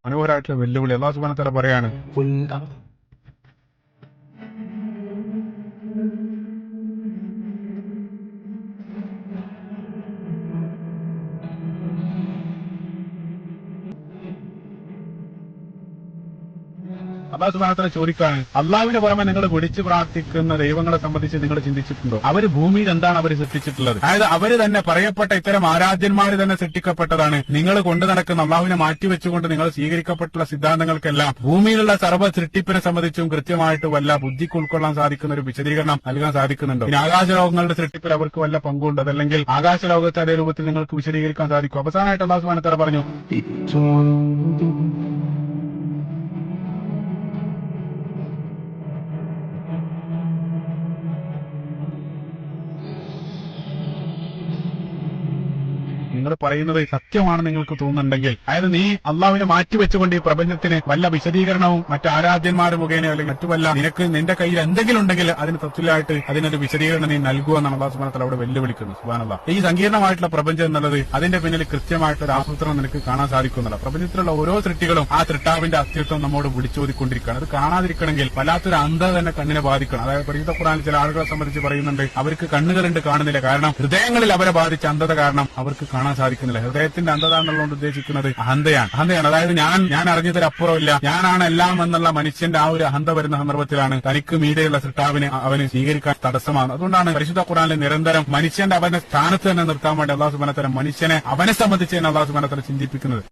മനോഹരമായിട്ടുള്ള വെല്ലുവിളി. അല്ലാഹു സുബ്ഹാനഹു വ തആല പറയാണ്, അല്ലാഹു സുബ്ഹാനഹു വ തആല ചോദിക്കാണ്, അള്ളാഹുവിനെ പുറമെ നിങ്ങൾ വിളിച്ചു പ്രാർത്ഥിക്കുന്ന ദൈവങ്ങളെ സംബന്ധിച്ച് നിങ്ങൾ ചിന്തിച്ചിട്ടുണ്ടോ? അവര് ഭൂമിയിൽ എന്താണ് അവർ സൃഷ്ടിച്ചിട്ടുള്ളത്? അതായത് അവര് തന്നെ പറയപ്പെട്ട ഇത്തരം ആരാധ്യന്മാര് തന്നെ സൃഷ്ടിക്കപ്പെട്ടതാണ്. നിങ്ങൾ കൊണ്ടു നടക്കുന്ന അള്ളാഹുവിനെ മാറ്റിവെച്ചുകൊണ്ട് നിങ്ങൾ സ്വീകരിക്കപ്പെട്ടുള്ള സിദ്ധാന്തങ്ങൾക്കെല്ലാം ഭൂമിയിലുള്ള സർവ്വ സൃഷ്ടിപ്പിനെ സംബന്ധിച്ചും കൃത്യമായിട്ട് വല്ല ബുദ്ധിക്ക് ഉൾക്കൊള്ളാൻ സാധിക്കുന്ന ഒരു വിശദീകരണം നൽകാൻ സാധിക്കുന്നുണ്ടോ? ഇനി ആകാശലോകങ്ങളുടെ സൃഷ്ടിപ്പിൽ അവർക്ക് വല്ല പങ്കുണ്ട്, അതല്ലെങ്കിൽ ആകാശലോകത്തെ അതേ രൂപത്തിൽ നിങ്ങൾക്ക് വിശദീകരിക്കാൻ സാധിക്കും? അവസാനമായിട്ട് അല്ലാഹു സുബ്ഹാനഹു വ തആല പറഞ്ഞു, നിങ്ങൾ പറയുന്നത് സത്യമാണ് നിങ്ങൾക്ക് തോന്നുന്നുണ്ടെങ്കിൽ, അതായത് നീ അള്ളാഹുവിനെ മാറ്റിവെച്ചുകൊണ്ട് ഈ പ്രപഞ്ചത്തിന് വല്ല വിശദീകരണവും മറ്റു ആരാധ്യന്മാർ മുഖേന അല്ലെങ്കിൽ മറ്റു വല്ല നിനക്ക് നിന്റെ കയ്യിൽ എന്തെങ്കിലും ഉണ്ടെങ്കിൽ അതിന് തത്തുല്യമായിട്ട് അതിനൊരു വിശദീകരണം നീ നൽകുക എന്നാണ് അല്ലാഹു സുബ്ഹാനഹു വ തആല അവിടെ വെല്ലുവിളിക്കുന്നത്. സുബ്ഹാനല്ലാഹ്. ഈ സങ്കീർണമായിട്ടുള്ള പ്രപഞ്ചം എന്നുള്ളത് അതിന്റെ പിന്നിൽ കൃത്യമായിട്ടൊരു ആസൂത്രണം നിനക്ക് കാണാൻ സാധിക്കുന്നില്ല. പ്രപഞ്ചത്തിലുള്ള ഓരോ സൃഷ്ടികളും ആ സൃഷ്ടാവിന്റെ അസ്തിത്വം നമ്മോട് വിളിച്ചോതിക്കൊണ്ടിരിക്കുകയാണ്. അത് കാണാതിരിക്കണമെങ്കിൽ വല്ലാത്തൊരു അന്ധത തന്നെ കണ്ണിനെ ബാധിക്കണം. അതായത് പരിശുദ്ധ ഖുർആനിൽ ചില ആളുകളെ സംബന്ധിച്ച് പറയുന്നുണ്ട്, അവർക്ക് കണ്ണുകളുണ്ട് കാണുന്നില്ല, കാരണം ഹൃദയങ്ങളിൽ അവരെ ബാധിച്ച അന്ധത കാരണം അവർക്ക് കാണാൻ സാധിക്കുന്നില്ല. ഹൃദയത്തിന്റെ അന്ധത എന്നുള്ളതുകൊണ്ട് ഉദ്ദേശിക്കുന്നത് അഹന്തയാണ്. അതായത് ഞാൻ അറിഞ്ഞതിലപ്പുറമില്ല, ഞാനാണ് എല്ലാം എന്നുള്ള മനുഷ്യന്റെ ആ ഒരു അഹന്ത വരുന്ന സന്ദർഭത്തിലാണ് തനിക്ക് മീതെയുള്ള സൃഷ്ടാവിനെ അവന് സ്വീകരിക്കാൻ തടസ്സമാണ്. അതുകൊണ്ടാണ് പരിശുദ്ധ ഖുർആനിൽ നിരന്തരം മനുഷ്യന്റെ അവന്റെ സ്ഥാനത്ത് തന്നെ നിർത്താൻ വേണ്ടി അല്ലാഹു സുബ്ഹാനഹു വ തആല മനുഷ്യനെ അവനെ സംബന്ധിച്ച് തന്നെ അല്ലാഹു സുബ്ഹാനഹു വ തആല ചിന്തിപ്പിക്കുന്നത്.